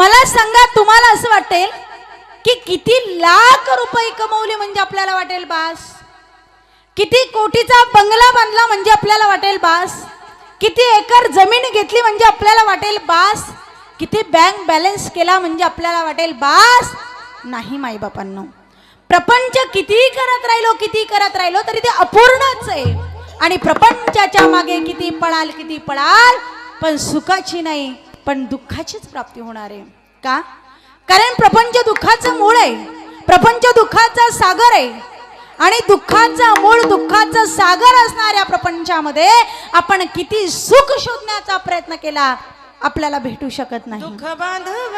मला सांगा, तुम्हाला असं वाटेल की किती लाख रुपये कमवले म्हणजे आपल्याला वाटेल बास, किती कोटीचा बंगला बांधला म्हणजे आपल्याला वाटेल बास, किती एकर जमीन घेतली म्हणजे आपल्याला वाटेल बास, किती बँक बॅलन्स केला म्हणजे आपल्याला वाटेल बास? नाही माईबापांनो, प्रपंच किती करत राहिलो तरी ते अपूर्णच आहे. आणि प्रपंचाच्या मागे किती पळाल पण सुखाची नाही, पण दुःखाचीच प्राप्ती होणार आहे. का? कारण प्रपंच दुःखाचं मूळ आहे, प्रपंच दुःखाचा सागर आहे. आणि दुःखाचा मूळ, दुःखाचा सागर असणाऱ्या प्रपंचामध्ये आपण किती सुख शोधण्याचा प्रयत्न केला, आपल्याला भेटू शकत नाही. दुःख बांधव